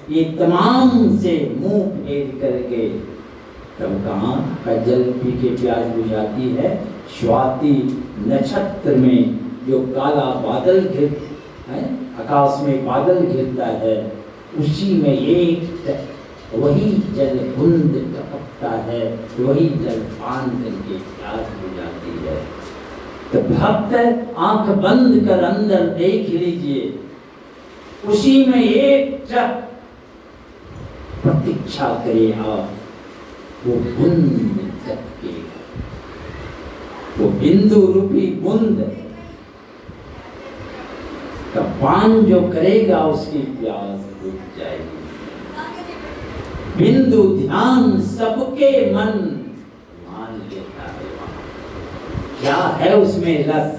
ये तमाम से मुंह फेर करके तब कहाँ का जल पी के प्यास बुझाती है। स्वाति नक्षत्र में जो काला बादल घिर है, आकाश में बादल घिरता है, उसी में एक वही जल बूंद टपकता है, वही जल पान करके प्यास बुझाती है। तो भक्त आंख बंद कर अंदर देख लीजिए, उसी में एक जब प्रतीक्षा करे आप, वो बूंद टपकेगा, वो बिंदु रूपी बूंद का पान जो करेगा उसकी प्यास बुझ जाएगी। बिंदु ध्यान सबके मन मान लेता है। क्या है उसमें रस,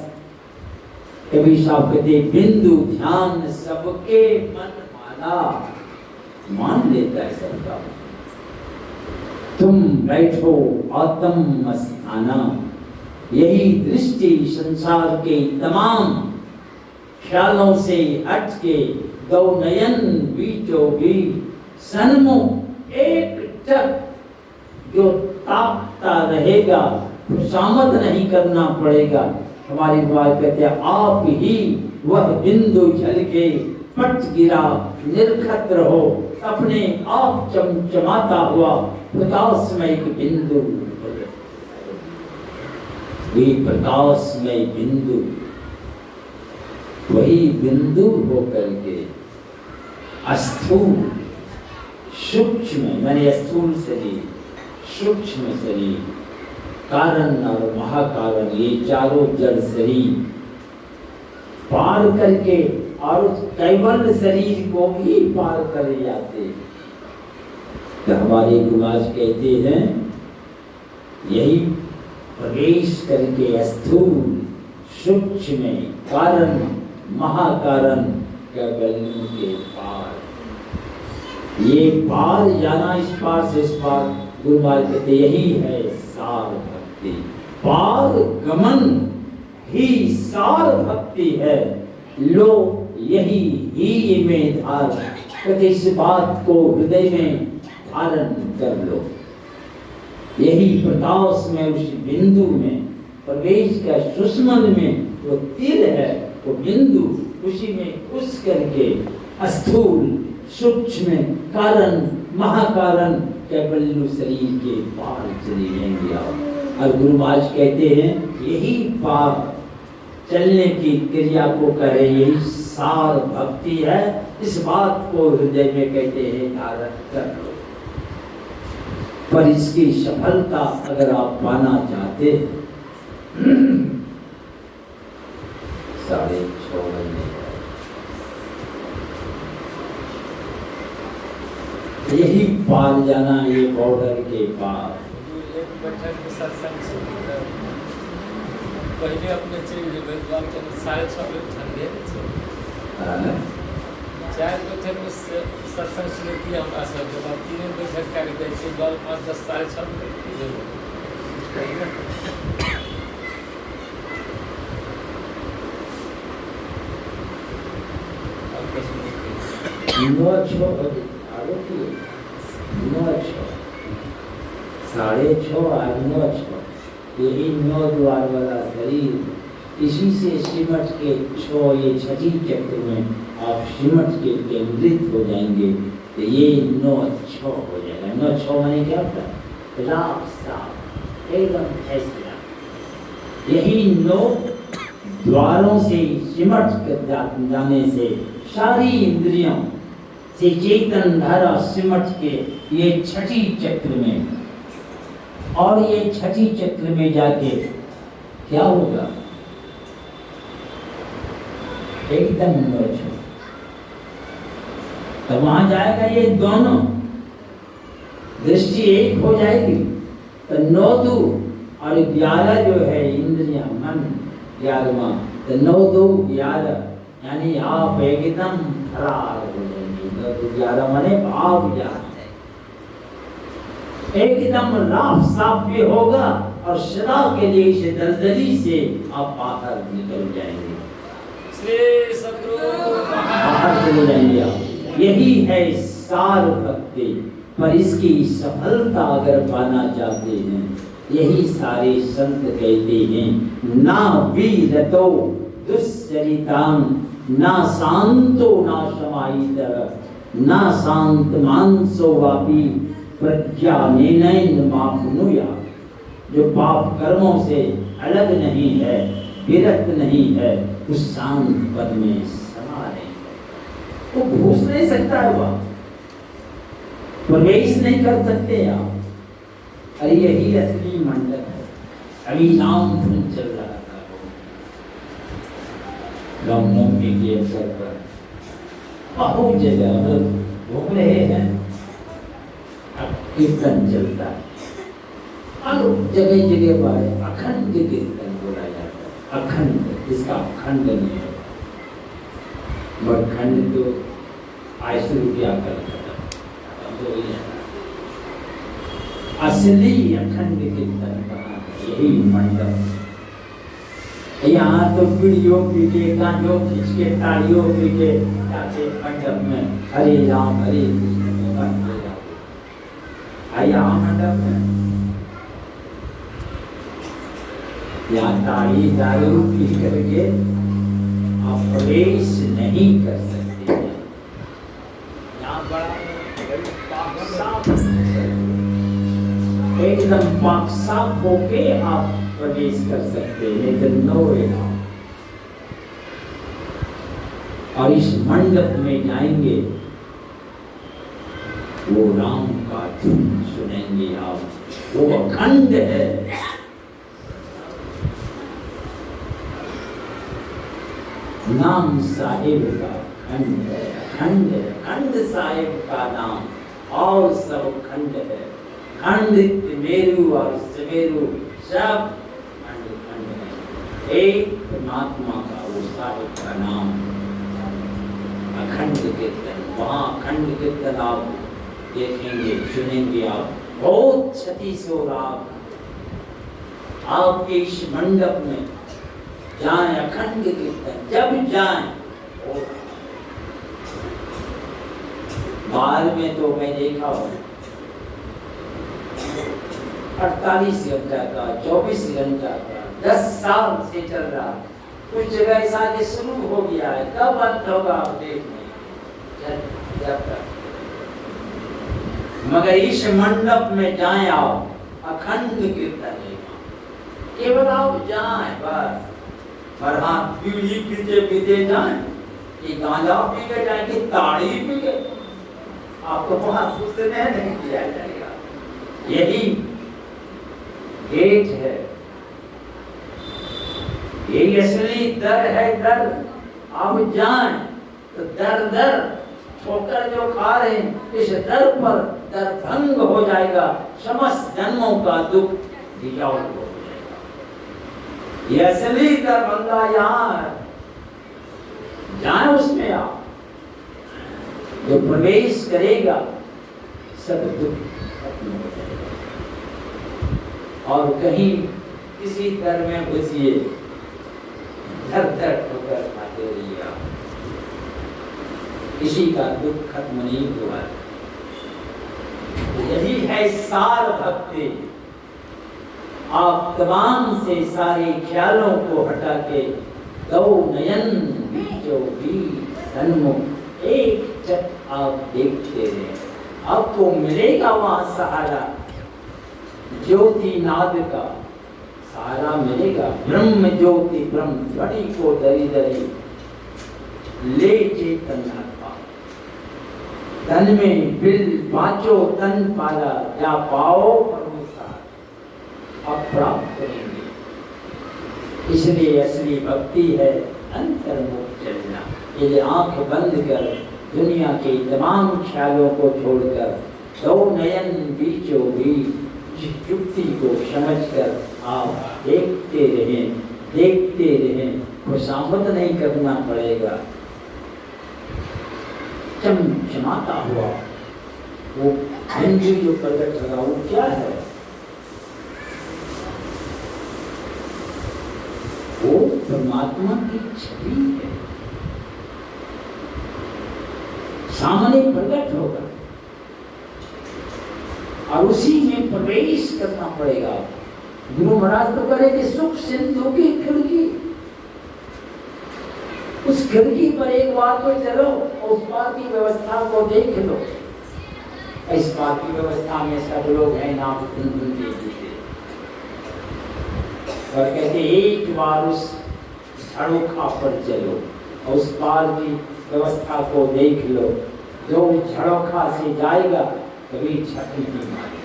कबीर साहब कहते बिंदु ध्यान सबके मन माना, मान लेता है सबका। तुम बैठो आत्म मस्ताना, यही दृष्टि संसार के तमाम ख्यालों से हट के दो नयन बीचों बीच सन्मुख एक टक जो ताकता रहेगा, खुशामद नहीं करना पड़ेगा। हमारी बात कहते हैं आप ही वह बिंदु जल के पट गिरा निर्खत रहो, अपने आप चमचमाता हुआ प्रकाशमय बिंदु, वही प्रकाशमय बिंदु, वही बिंदु होकर के स्थूल सूक्ष्म माने स्थूल शरीर, सूक्ष्म शरीर, कारण और महाकारण, ये चारों जड़ शरीर पार करके और उस कैवल्य शरीर को भी पार कर जाते। तो हमारे गुरुराज कहते हैं यही प्रवेश करके स्थूल सूक्ष्म कारण महाकारण कैवल्य के पार, ये पार जाना, इस पार से इस पार, गुरुराज कहते यही है सार भक्ति। पार गमन ही सार भक्ति है, लो यही ही में धार, कहते इस बात को हृदय में धारण कर लो। यही प्रकाश में उस बिंदु में प्रवेश का सुषमन में वो तीर है, वो बिंदु, उसी में उस करके स्थूल सूक्ष्म कारण महाकारण कैवल्य शरीर के पार चले जाएंगे आप। और गुरु महाराज कहते हैं यही पार चलने की क्रिया को करे, यही सार भक्ति है। इस बात को हृदय में कहते हैं धारण कर लो। पर इसकी सफलता अगर आप पाना चाहते 6:30 बजे यही पार जाना, ये बॉर्डर के पार। पहले अपने चलिए 6:30 बजे ठंडे 4 बजे सत्संग शुरू किया हमारा सब, जब 3 बजे झटका के दै 5, 10, 6:30 बजे 9 6 आगे की 9 6 6:30 और 9 6 यही 9 द्वार वाला शरीर, इसी से सिमट के 6 ये छठी चक्र में आप सिमट के केंद्रित हो जाएंगे तो ये 9 6 हो जाएगा। 9 6 माने क्या होता है? राफ साफ एकदम फैसला। यही 9 द्वारों से सिमट कर जाने से सारी इंद्रियों से चेतन धारा सिमट के ये छठी चक्र में, और ये छठी चक्र में जाके क्या होगा? एकदम मोक्ष। तो वहां जाएगा ये दोनों दृष्टि एक हो जाएगी। तो 9 2 और 11 जो है इंद्रियां मन 11वां, तो 9 2 11 यानी आप एकदम फरार हो जाएंगे। 9 2 11 माने भाव जाते एकदम राफ साफ भी होगा और सदा के लिए इस दलदली से आप बाहर निकल जाएंगे, श्री सद्गुरु बाहर चले जाएंगे आप। यही है सार भक्ति। पर इसकी सफलता अगर पाना चाहते हैं, यही सारे संत कहते हैं, ना वीरतो दुश्चरितां ना शांतो ना समाहितः ना शांत मानसो वापी प्रज्ञा निर्णय मापनुया। जो पाप कर्मों से अलग नहीं है, विरक्त नहीं है, उस शांत पद में समा नहीं है। वो घुस नहीं सकता है, वह प्रवेश नहीं कर सकते आप। अरे यही असली मंडप है। अभी नाम धुन चल रहा था रामनवमी के अवसर पर बहुत जगह घूम रहे हैं, कीर्तन चलता है और जगह जगह पर अखंड कीर्तन बोला जाता है। अखंड, इसका खंड नहीं है, बट खंड तो 250 रुपया करता था। असली अखंड कीर्तन कहाँ है? यही मंडप। यहाँ तो वीडियो पीके गानों खींच के तालियों पीके जाते मंडप में हरे राम हरे कृष्ण गाते जाते। यहाँ मंडप में यहाँ ताली दारू पी करके आप प्रवेश नहीं कर सकते हैं। यहाँ बड़ा एकदम पाक साफ होके आप प्रवेश कर सकते हैं, लेकिन नो राम। और इस मंडप में जाएंगे, वो राम का धुन सुनेंगे आप, वो अखंड है। नाम साहिब का खंड है, खंड है, खंड साहिब का नाम, और सब खंड है। खंड मेरु और सवेरु सब खंड खंड है। एक परमात्मा का वो साहिब का नाम अखंड कीर्तन। वहाँ अखंड कीर्तन आप देखेंगे, सुनेंगे आप, बहुत क्षति सो राग आपके इस मंडप में जाए अखंड कीर्तन जब जाए। बाहर में तो मैं देखा हूँ 48 घंटा का, 24 घंटा का, 10 साल से चल रहा। कुछ जगह ऐसा कि शुरू हो गया है, कब अंत होगा आप देख नहीं जब तक। मगर इस मंडप में जाए आप, अखंड कीर्तन केवल आप जाए बस। और हाँ, पीढ़ी पीते पीते जाए, ये गांजा पी के जाएंगे, ताड़ी पी के, आपको वहां पूछने नहीं किया जाएगा। यही गेट है, यही असली दर है। दर आप जाएं तो दर दर ठोकर जो खा रहे हैं, इस दर पर दर भंग हो जाएगा, समस्त जन्मों का दुख दियाव हो जाएगा। ये असली दरभंगा यहाँ है, जाए उसमें आप। जो प्रवेश करेगा सब दुख खत्म हो जाएगा। और कहीं किसी दर में घुसिए, धर धर ठोकर खाते रहिए आप। किसी का दुख खत्म नहीं हुआ। यही है सार भक्ति। आप तमाम से सारे ख्यालों को हटा के दो नयन बीचों बीच सन्मुख एक चट आप देखते रहे। आपको मिलेगा वहां सहारा, ज्योति नाद का सहारा मिलेगा। ब्रह्म ज्योति ब्रह्म ध्वनि को दरी दरी ले चेतन आत्मा। तन में बिल बाँचो तन पाला, या पाओ आप प्राप्त करेंगे। इसलिए असली भक्ति है अंतर्मुख चलना। ये आंख बंद कर दुनिया के तमाम ख्यालों को छोड़कर दो नयन बीचों बीच युक्ति को समझकर आप देखते रहें। खुशामद नहीं करना पड़ेगा। चमचमाता हुआ वो बिंदु जो प्रकट होगा वो क्या है? वो परमात्मा की छवि है, सामने प्रकट होगा और उसी में प्रवेश करना पड़ेगा। गुरु महाराज तो कहे कि सुख सिंधु की खिड़की, उस खिड़की पर एक बार तो चलो, उस पार की व्यवस्था को देख लो। इस पार की व्यवस्था में सब लोग हैं नाम सुन के जीते, और कहते एक बार उस झरोखा पर चलो और उस पार की व्यवस्था को देख लो। जो झरोखा से जाएगा कभी छठी नहीं मारे,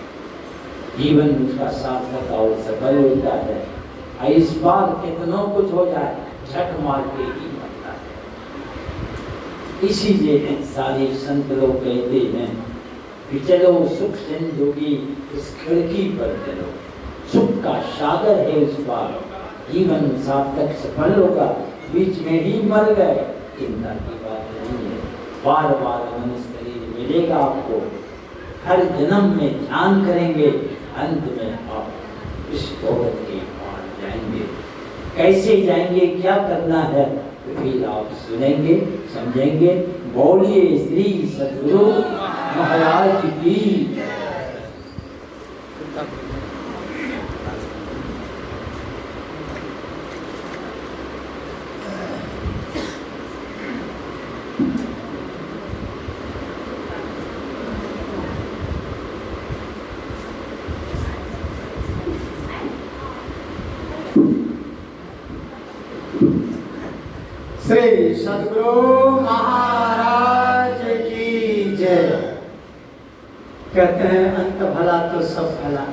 जीवन उसका सार्थक और सफल होता है। इस बार कितनों कुछ हो जाए झक मार के ही मरता है। इसीलिए सारे संत लोग कहते हैं कि चलो सुख सिंधु की इस खिड़की पर चलो। सुख का सागर है उस पार, जीवन सार्थक सफल होगा। बीच में ही मर गए चिंता की बात नहीं है। बार बार मनुष्य शरीर मिलेगा आपको, हर जन्म में ध्यान करेंगे, अंत में आप इस दौलत के पार जाएंगे। कैसे जाएंगे, क्या करना है, तो फिर आप सुनेंगे, समझेंगे। बोलिए श्री सद्गुरु महाराज की। श्री सद्गुरु महाराज की जय। कहते हैं अंत भला तो सब भला।